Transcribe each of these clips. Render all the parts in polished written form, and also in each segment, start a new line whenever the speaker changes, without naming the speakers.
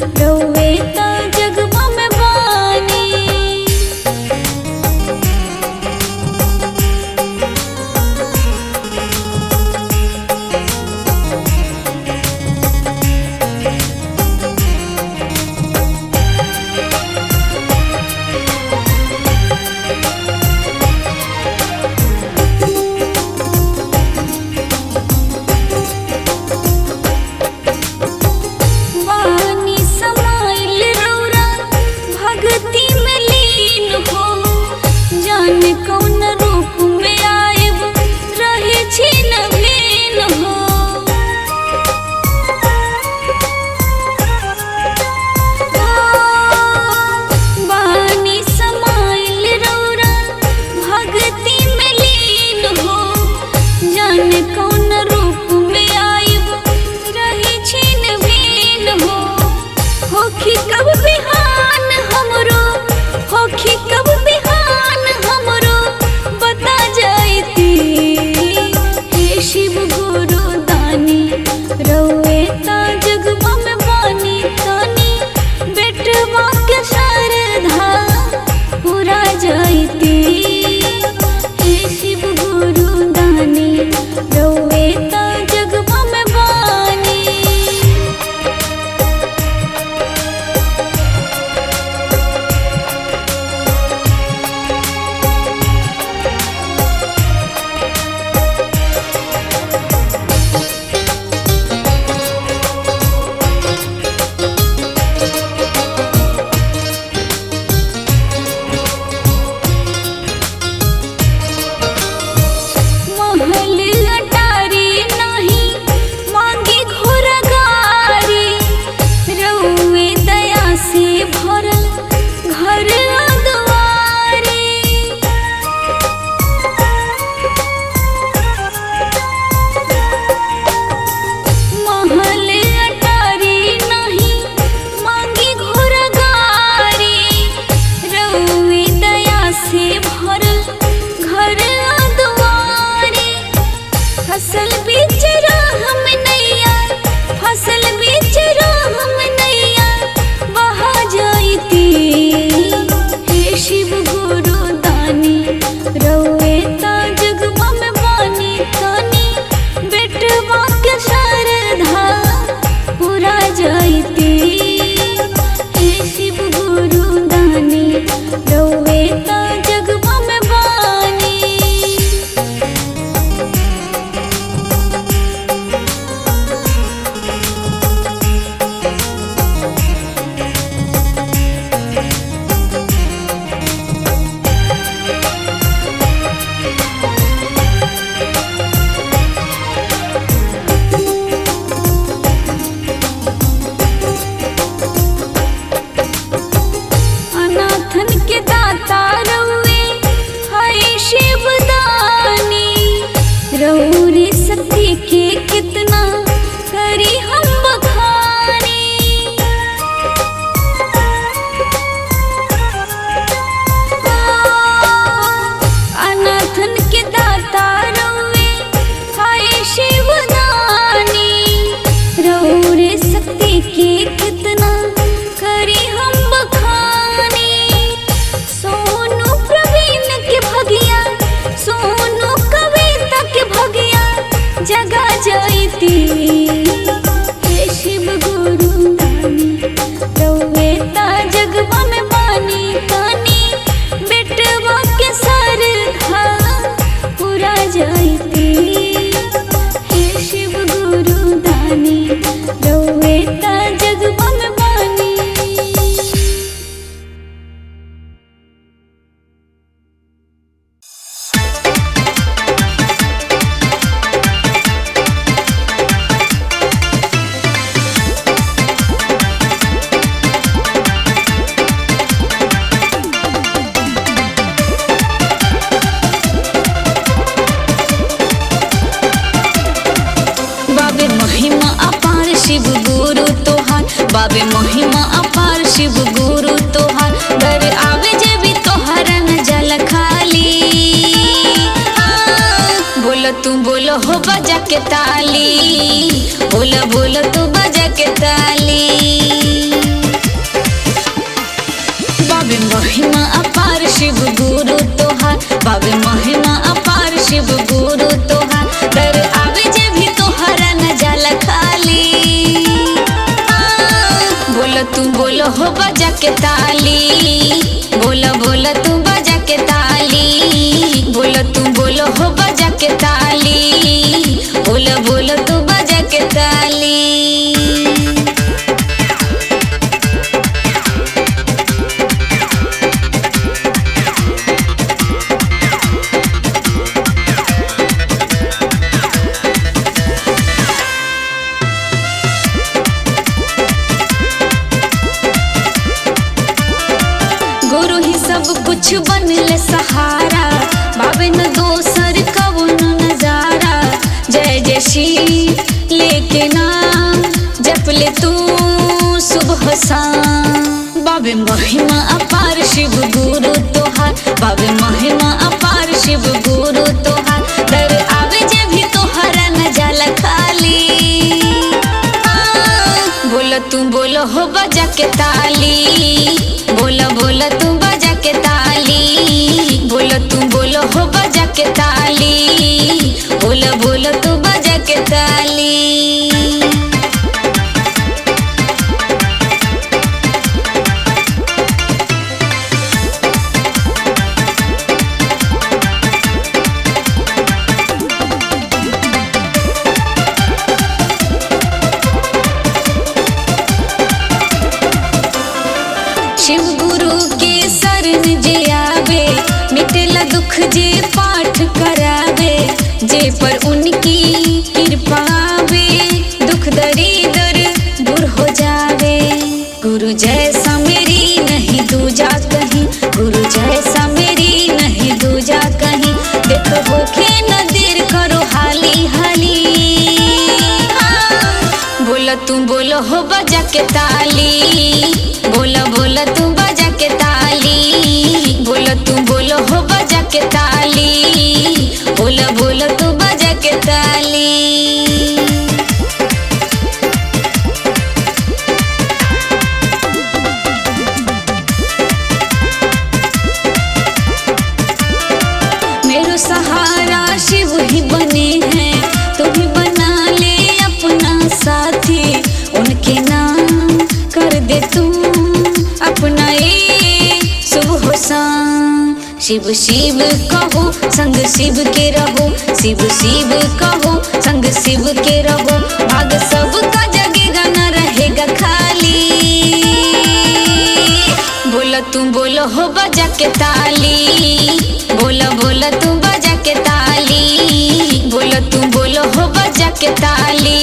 रउए ता जगवा में बानी। वानी समाइल रौरा भगती में लीन हो, जाने कौन रूप में आएब रहे छिन भिन हो। वानी समाइल रौरा भगती में लीन हो, जाने कौन रूप में आएब रहे छिन भिन हो। होखी कब बिहान हमरो, होखी कब बिहान हमरो बता जाती। हे शिव गुरु दानी रउए ता जगवा में बानी, तानी बेटवा के श्रद्धा पूरा जाती। हे शिव गुरु दानी रउए ता जगवा में बानी। महल अटारी नहीं मांगी घोर गारी, रउए दया से भरल घर दुआरी। महल अटारी नहीं मांगी घोर गारी, रउए दया से भरल घर दुआरी। फसल बीच राह में नैया, फसल बीच राह में नैया बहा जाती। हे शिव गुरु दानी रउए ता जगवा में बानी, तानी बेटवा के श्रद्धा पूरा जाती। हे शिव गुरु दानी रउए ता जगवा में बानी। अनाथन के दाता रउए हाय शिव दानी, रउरे शक्ति के कितना करी हम बखानी। अनाथन के दाता रउए हाय शिव दानी, रउरे शक्ति के कितना करी हम बखानी। सोनू प्रवीण के भगिया, सोनू कविता के भगिया जगा जाती। हे शिव गुरु दानी रउए ता जगवा में बानी, तानी बेटवा के श्रद्धा पूरा जाती। हे शिव गुरु दानी रउए ता जगवा में बानी। बाबे महिमा अपार शिव गुरु तोहार, घर आवे जे भी तोहार न जल खाली। बोलो तू बोलो हो बजा के ताली, बोलो बोलो तू बजा के ताली। तू बोलो हो बजा के ताली, बोलो बोलो तू बजा के ताली, बोलो तू बोलो हो बजा के ताली, बोलो बोलो तू बजा के ताली। गुरु ही सब कुछ बनले सहारा, बाबे न दोसर कवन नजारा। जय जय श्री लेके नाम जप ले तू सुबह शाम। बाबे महिमा अपार शिव गुरु तोहार, बाबे महिमा अपार शिव गुरु तोहार। दर आवे जे भी तोहरा न जाला खाली। बोलो तू बोलो हो बजा के ताली, बोलो बोलो तू बजा के ताली, बोलो तू बोलो हो बजा के ताली, बोलो बोलो तू बजा के ताली। शिव गुरु के शरण जे आवे, मिटेला दुख जे पाठ करावे। जे पर उनकी कृपा आवे, दुख दरिद्र दूर हो जावे। गुरु जैसा मेरी नहीं दूजा कहीं, गुरु जैसा मेरी नहीं दूजा कहीं। देखो होके न देर करो हाली हाली। बोलो तू बोलो हो बजा के ताली, बोलो बोलो तू बजा के ताली, बोलो तू बोलो हो बजा के ताली, बोलो बोलो तू बजा के ताली। मेरा सहारा शिव ही बने हैं, तू भी बना ले अपना साथी। उनके नाम कर दे तू अपना ये सुबह शाम। शिव शिव कहो संग शिव के रहो, शिव शिव कहो संग शिव के रहो। भाग सबका जगेगा न रहेगा खाली। बोलो तू बोलो हो बजा के ताली, बोलो बोलो तू बजा के ताली, बोलो तू बोलो हो बजा के ताली,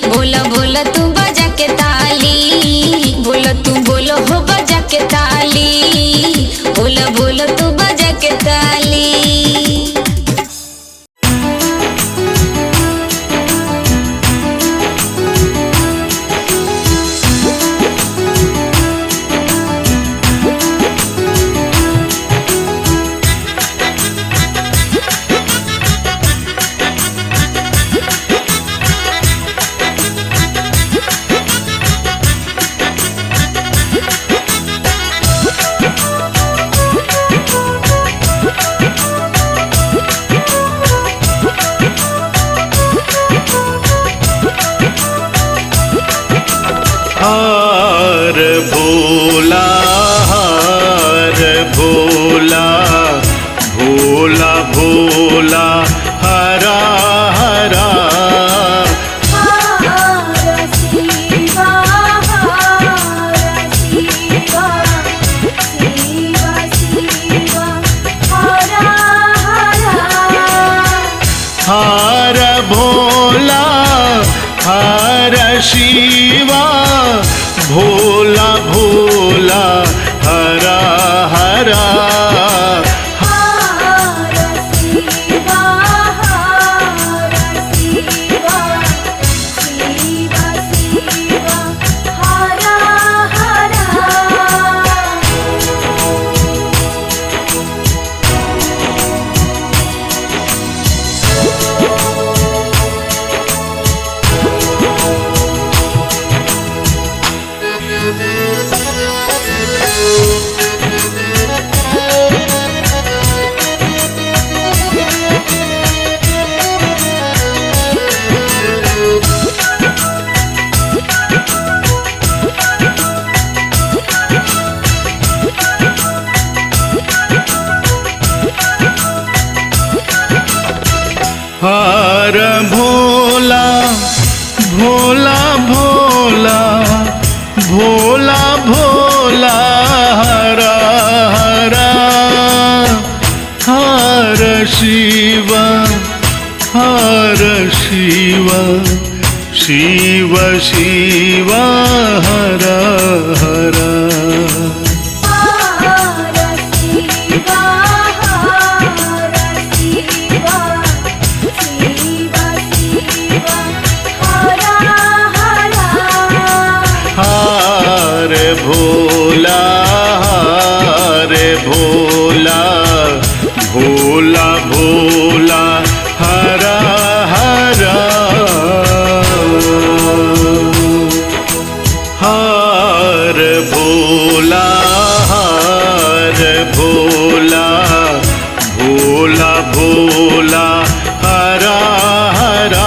बोलो बोलो तू बजा के ताली, बोलो तू बोलो हो बजा के ताली, बोलो बोलो तू बजा के ताली।
हार भोला भोला भोला हरा हरा। हार भोला हर शिवा, भोला भोला हरा हरा। भोला हरे भोला भोला भोला हरा हरा हर भोला भोला भोला हरा हरा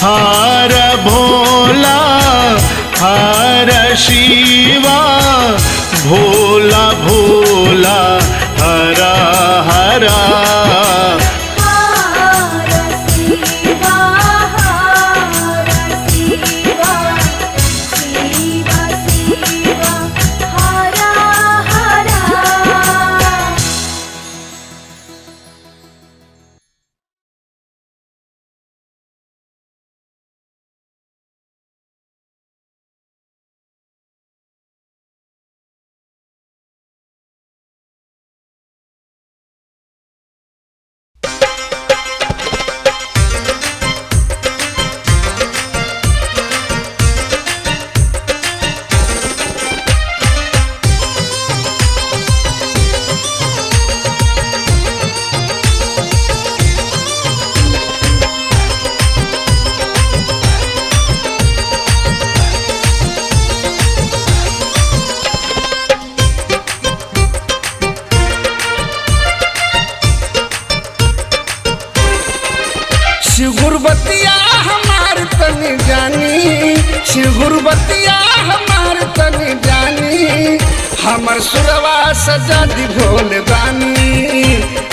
हर भोला हर शिवा भोला भोला हरा हरा
गुरबतिया हमार तनी जानी शिव गुरबतिया हमार तनी जानी हमर सुरवा सजा दी भोले दानी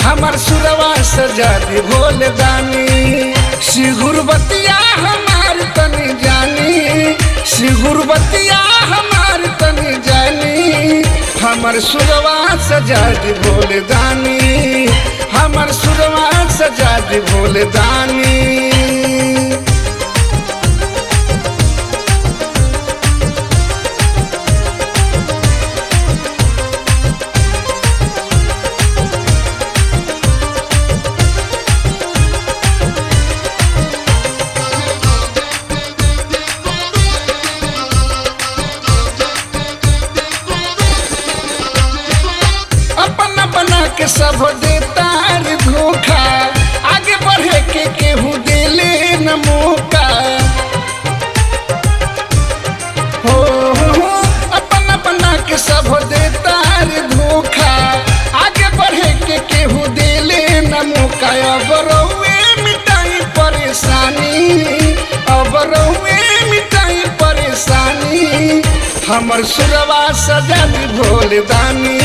हमर सुरवा सजा दी भोले दानी शिव गुरबतिया हमार तनी जानी शिव गुरबतिया हमार तनी जानी हमर सुरवा सजा दी भोले दानी हमर सुरवा सजा दी भोले दानी अपना बना के सब देता रे धोखा आगे बढ़े के केहू देले न मौका हो अपना बना के सब देता रे धोखा आगे बढ़े के केहू देले न मौका अब रहुए मिटाई परेशानी अब रहुए मिटाई परेशानी हमर सुरवा सजा दी भोले दानी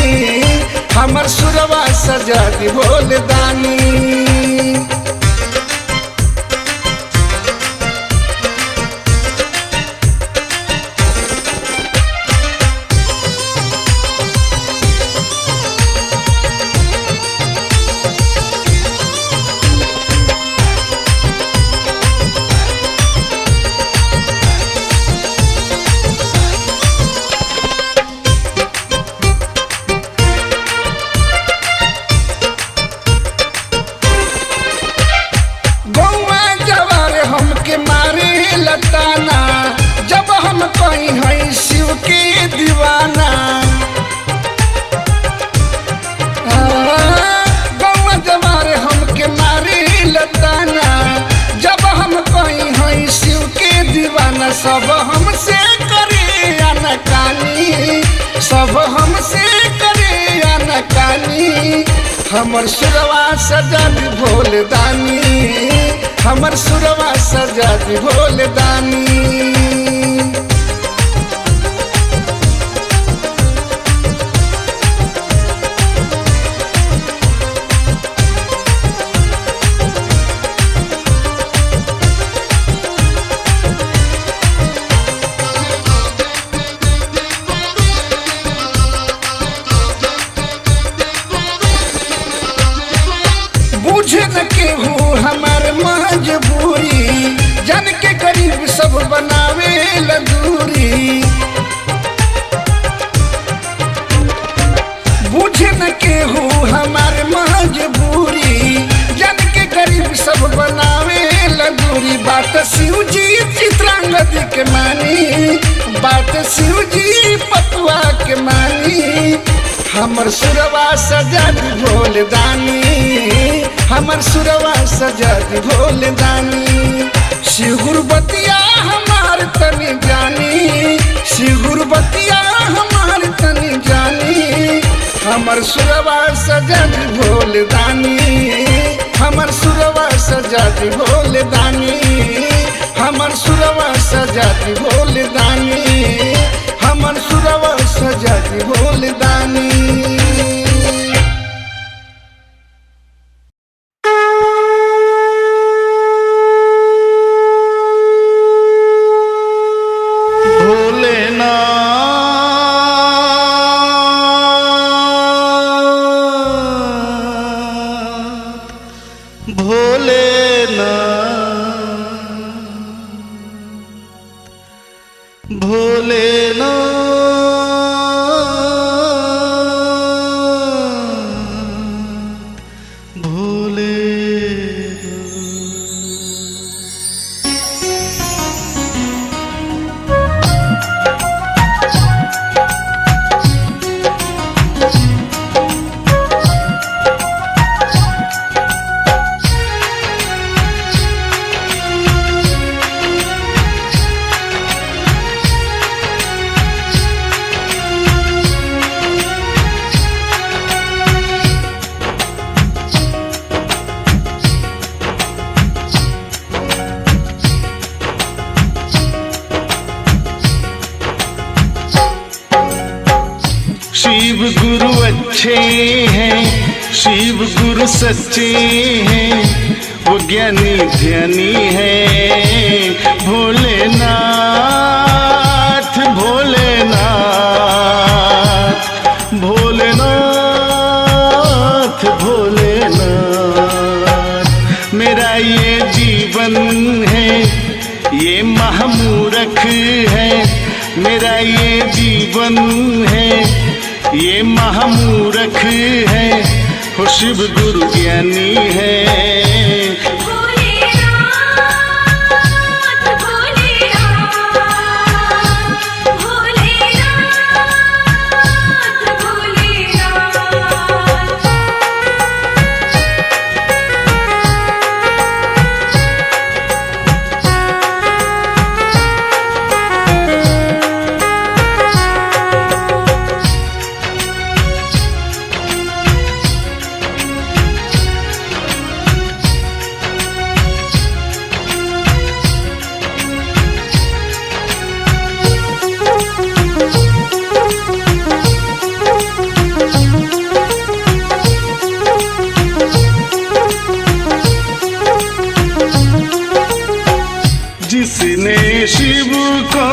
हमर सुरवा सजा दी भोले दानी जब हम कहीं हैं शिव के दीवाना गौवा जवार हमके मारे लताना जब हम कहीं हैं शिव के दीवाना सब हमसे करे अनकानी सब हमसे करे अनकानी हमर सुरवा सजा दी भोले दानी हमर सुरवा सजा दी भोले दानी बुझे न केहू हमार मजबूरी जन के गरीब सब बनावे दूरी शिव जी चित्रांगद के मानी, बात शिव जी पपुआ के मानी। हमर सुरवा सजा दी भोले दानी, हमर सुरवा सजा दी भोले दानी। शिव गुरुबतिया हमार तनी जानी, शिव गुरुबतिया हमार तनी जानी। हमर सुरवा सजा दी भोले दानी, हमर सुरवा सजा दी भोले दानी। हमर सुरवा सजा दी भोले दानी, हमर सुरवा सजा दी भोले दानी।
शिव गुरु अच्छे हैं, शिव गुरु सच्चे हैं, वो ज्ञानी ध्यानी है। भोलेनाथ भोलेनाथ भोलेनाथ भोलेनाथ। मेरा ये जीवन है, ये महामूरख है। मेरा ये जीवन है, ये महामूरख है। हो शिव गुरु ज्ञानी है। जिसने शिव को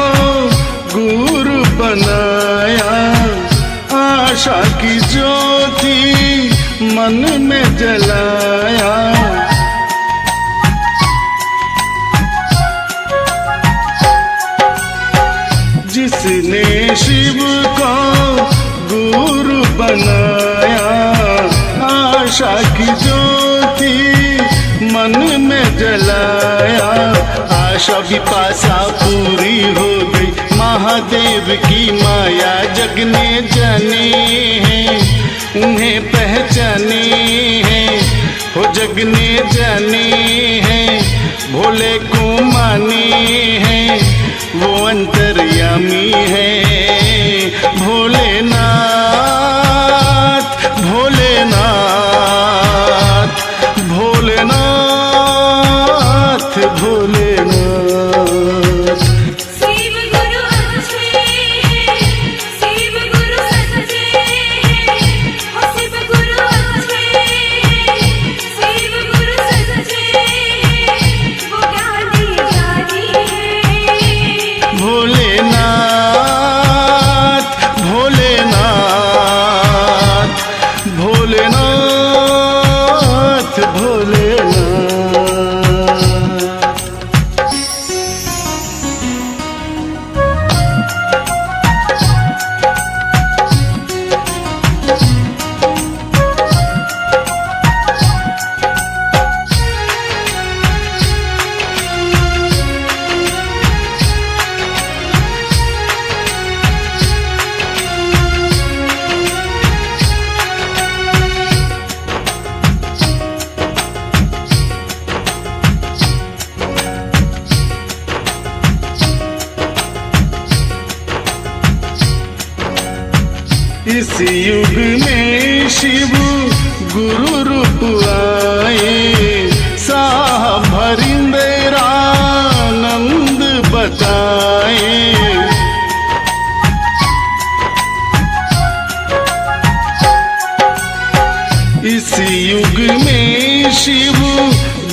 गुरु बनाया, आशा की ज्योति मन में जलाया। जिसने शिव को गुरु बनाया, आशा की ज्योति मन में जलाया। आशा विपाशा पूरी हो गई, महादेव की माया जग ने जाने हैं, उन्हें पहचाने हैं। हो जग ने जाने हैं, भोले को माने हैं, वो अंतर्यामी है। भोलेनाथ भोलेनाथ भोलेनाथ भोलेनाथ।
शिव गुरु अच्छे हैं, शिव गुरु सच्चे हैं, हो शिव गुरु अच्छे हैं, शिव गुरु सच्चे हैं, वो ज्ञानी ज्ञानी है।
भोलेनाथ भोलेनाथ भोलेनाथ भोलेनाथ। इस युग में शिव गुरु रूप आए, साहब हरिंद्रानंद बताए। इस युग में शिव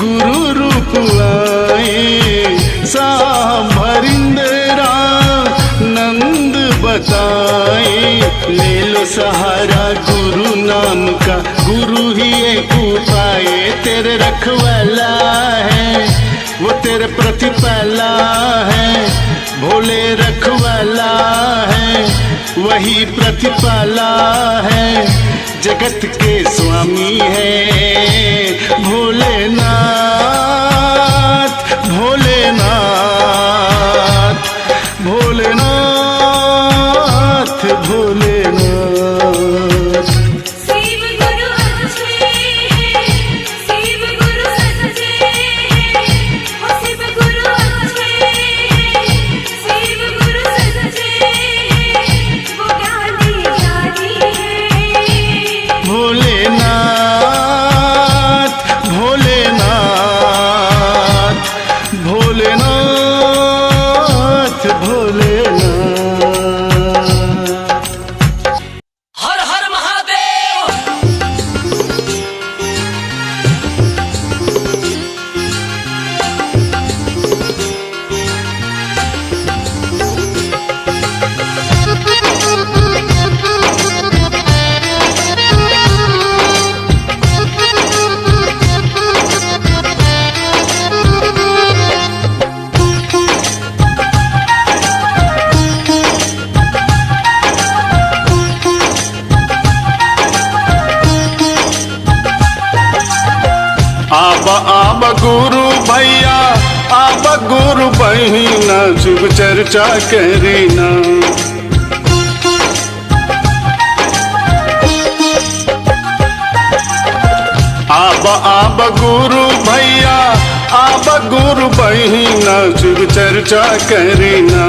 गुरु रूप आए, साहब हरिंद्रानंद बताए। ले लो सहारा गुरु नाम का, गुरु ही एक उपाय। तेरे रखवाला है वो तेरे प्रतिपाला है, भोले रखवाला है वही प्रतिपाला है, जगत के स्वामी है भोलेनाथ। भोलेनाथ भोलेनाथ भोलेनाथ।
शिव गुरु अच्छे, शिव गुरु सच्चे, ओ शिव गुरु अच्छे, शिव गुरु सच्चे, वो ज्ञानी ज्ञानी है।
भोलेनाथ भोलेनाथ भोलेनाथ भोलेनाथ।
हर हर महादेव।
आब गुरु भैया, आब गुरु बहिना, शुभ चर्चा करीना। आब गुरु भैया, आब गुरु बहिना, शुभ चर्चा करीना।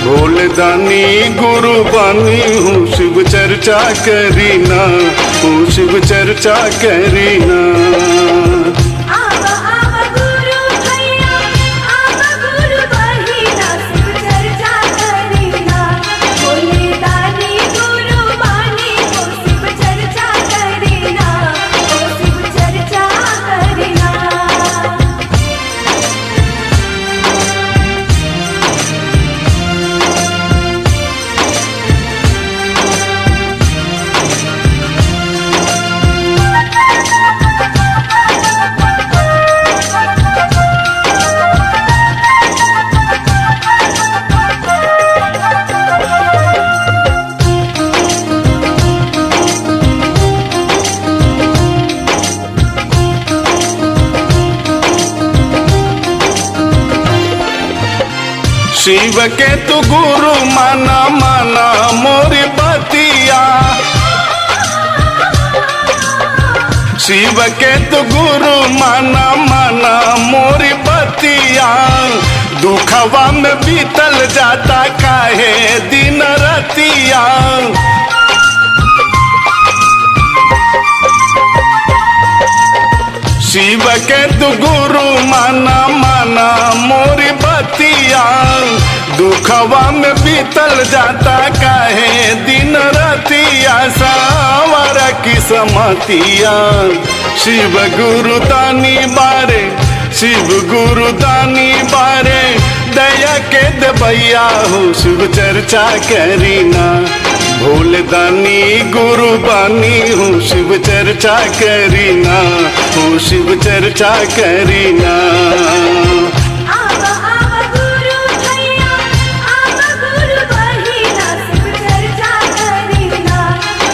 भोलेदानी गुरु बानी हूँ, शिव चर्चा करीना, हूँ शिव चर्चा करीना।
आवा आवा गुरु भैया, आवा गुरु बहिना, शिव चर्चा करीना। भोले दानी गुरु बानी हो, शिव चर्चा करीना, हो शिव चर्चा करीना।
शिव के तू गुरु माना, माना मोरी बतिया। शिव के तू गुरु माना, माना मोरी बतिया। दुखवा में बीतल जाता काहे दिन रतिया। शिव के तू गुरु माना, माना मोरी बतिया। दुखवा में बीतल जाता काहे दिन रतिया। सावर की समतिया, शिव गुरु दानी बारे, शिव गुरु दानी बारे। दया के दबैया हो, शिव चर्चा करीना। भोलेदानी गुरु बानी हूँ, शिव चर्चा करीना, हूँ शिव चर्चा करीना।
आवा आवा गुरु भैया, आवा गुरु बहिना, शिव चर्चा करीना।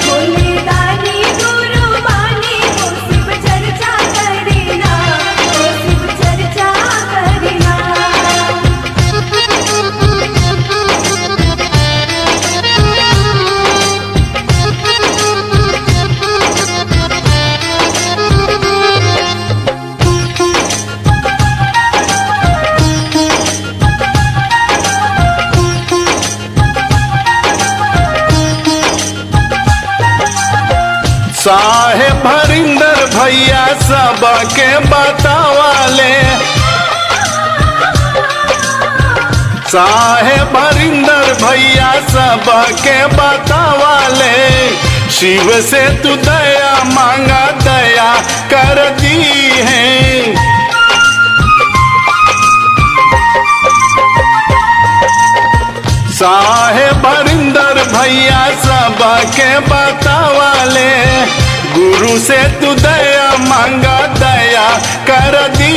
भोले दानी गुरु बानी हो, शिव चर्चा करीना, हो शिव चर्चा करीना।
साहेब हरिंदर भैया सबके बतावाले, साहेब हरिंदर भैया सबके बतावाले, शिव से तू दया मांगा दया कर दी है। साहेब हरिंदर भैया सबके बतावाले, गुरु से तू दया मांगा दया कर दी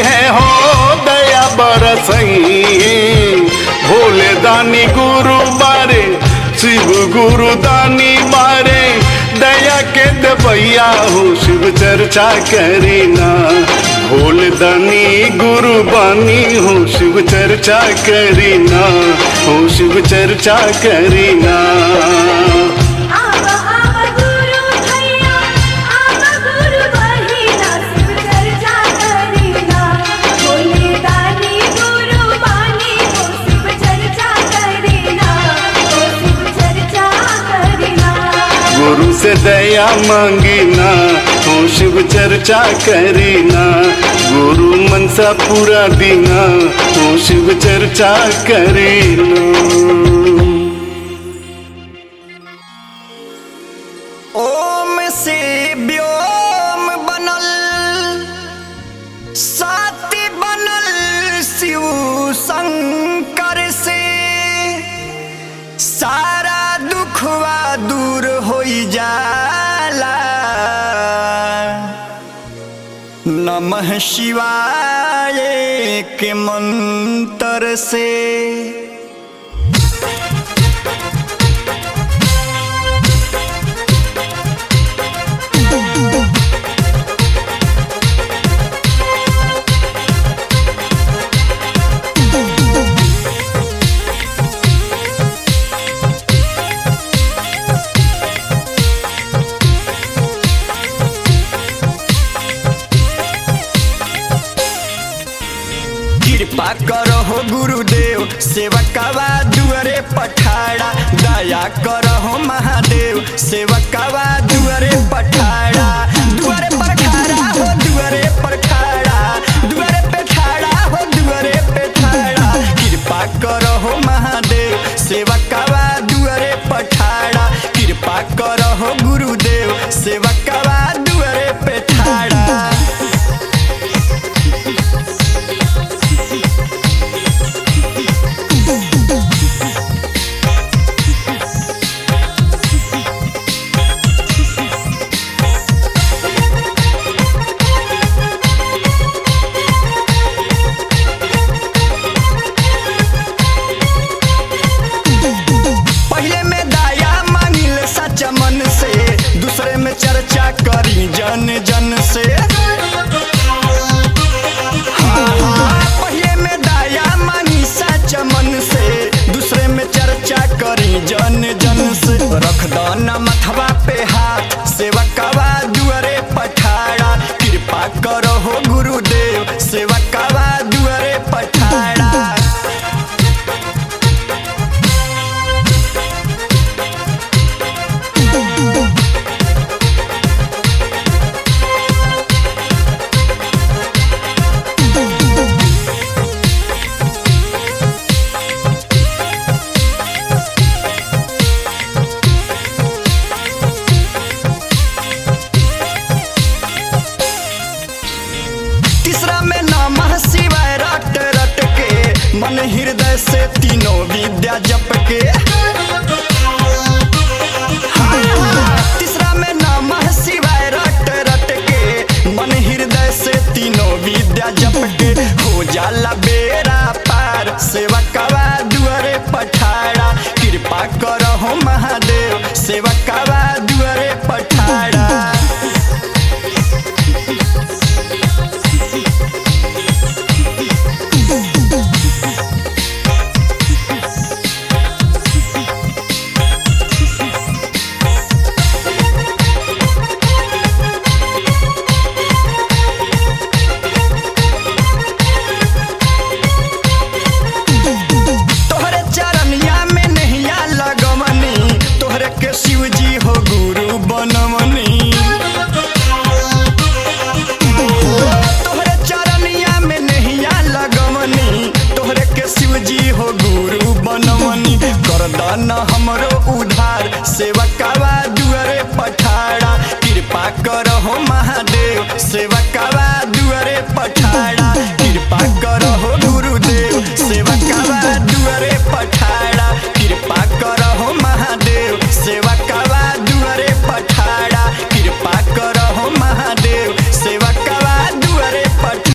है हो दया बरसई। भोले दानी गुरु बारे शिव गुरु दानी बारे, दया के देवैया हो शिव चर्चा करीना। भोले दानी गुरु बानी हो शिव चर्चा करीना, हो शिव चर्चा करीना। गुरु से दया मांगीना, हो शिव चर्चा करीना। गुरु मनसा पूरा दीना, हो शिव चर्चा करीना।
ओम से व्योम बनल, साति बनल शिव शंकर से, सारा दुखवा दूर होई जाला। नमः शिवाय के मंत्र से। कृपा करहो गुरुदेव, सेवकवा दुआरे पठाड़ा। दया करहो महादेव, सेवकवा दुआरे पठाड़ा। दुआरे पर ठाड़ा हो दुआरे पर ठाड़ा, दुआरे पे ठाड़ा हो दुआरे पे ठाड़ा। कृपा करहो महादेव, सेवकवा दुआरे पठाड़ा। कृपा करहो गुरुदेव, सेवकवा दुआरे पे ठाड़ा। चर्चा करी जन जन से। पहले में दया मानी सच मन से, दूसरे में चर्चा करी जन जन से। रख दाना मथवा पे हाथ, सेवकवा दुआरे पठाड़ा। कृपा करहो गुरुदेव, सेवकवा दुआरे पठाड़ा। मन हृदय से तीनों विद्या जप के। तीसरा में नमः शिवाय रट रट के, मन हृदय से तीनों विद्या जप के। हो जाला बेड़ा पार, सेवकवा दुआरे पठाड़ा। कृपा करहो महादेव, सेवकवा दुआरे पठाड़ा। शिव जी हो गुरु बनमनी। सेवकवा दुआरे पठाड़ा कृपा करहो महादेव सेवकवा दुआरे पठाड़ा कृपा करहो गुरुदेव सेवकवा दुआरे पठाड़ा कृपा करहो महादेव सेवकवा दुआरे पठाड़ा कृपा करहो महादेव सेवकवा दुआरे पठाड़ा।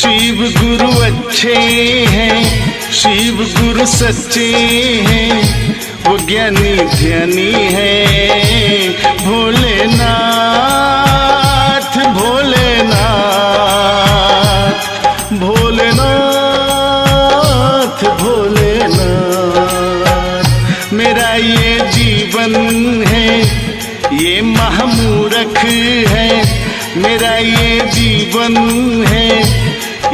शिव गुरु अच्छे हैं, शिव गुरु सच्चे हैं, वो ज्ञानी ध्यानी है भोलेनाथ भोलेनाथ भोलेनाथ भोलेनाथ। मेरा ये जीवन है ये महामूरख है, मेरा ये जीवन है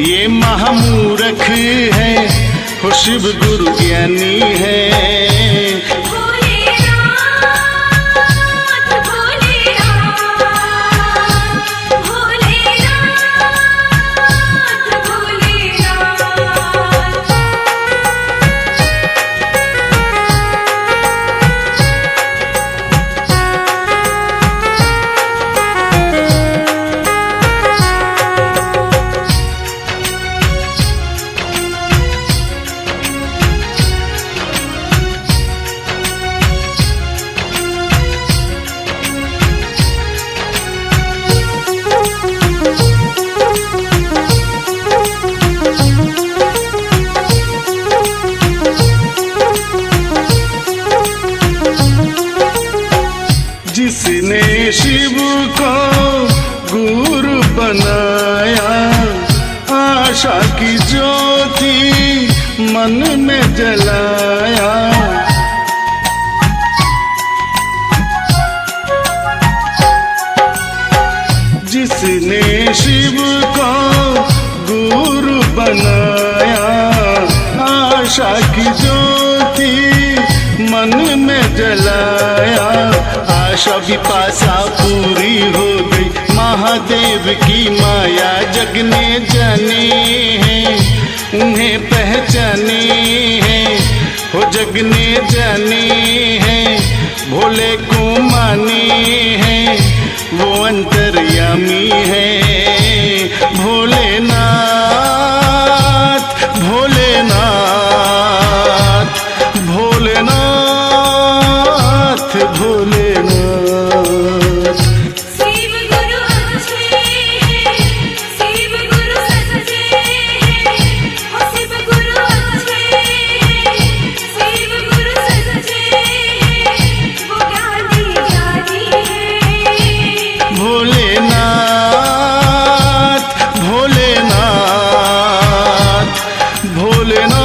ये महामूरख है, हो शिव गुरु ज्ञानी है।
भोलेनाथ भोलेनाथ भोलेनाथ भोलेनाथ।
जिसने शिव को गुरु बनाया, आशा की ज्योति मन में जलाया, जिसने शिव को गुरु बनाया, आशा की ज्योति मन में जलाया, आशा विपाशा पूरी हो गई, महादेव की माया जग ने जाने हैं, उन्हें पहचाने हैं, हो जग ने जाने हैं, भोले को माने हैं, वो अंतर्यामी है भोलेनाथ भोलेनाथ भोलेनाथ भोलेनाथ।
शिव गुरु अच्छे हैं, शिव गुरु सच्चे हैं, हो शिव गुरु अच्छे हैं, शिव गुरु सच्चे हैं, वो ज्ञानी ज्ञानी है।
भोलेनाथ भोलेनाथ भोलेनाथ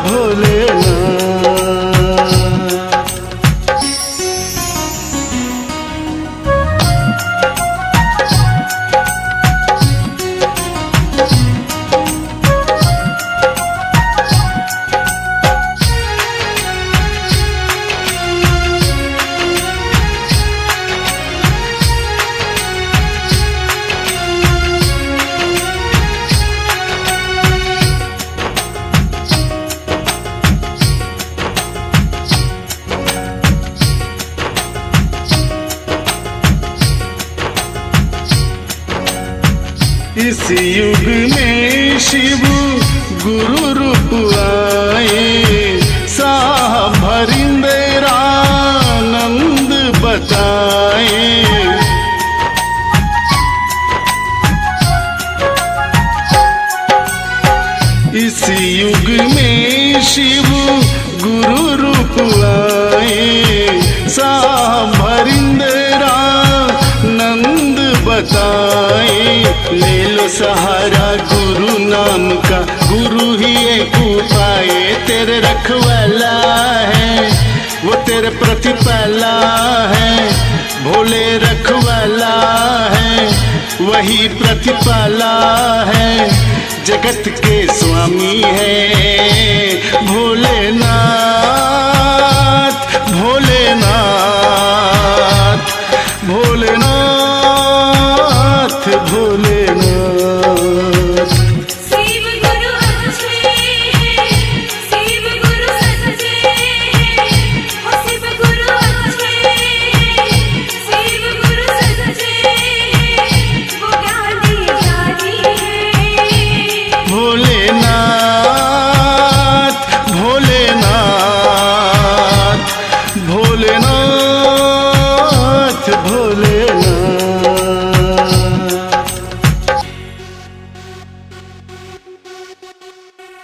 भोलेनाथ। इस युग में शिव गुरु रूप आए, साहब हरिंदरानंद बताए। इस युग में शिव गुरु रूप आए, साहब हरिंदरानंद बताए। ले लो सहारा गुरु नाम का, गुरु ही एक उपाय। तेरे रखवाला है वो तेरे प्रतिपाला है, भोले रखवाला है वही प्रतिपाला है। जगत के स्वामी है भोलेनाथ।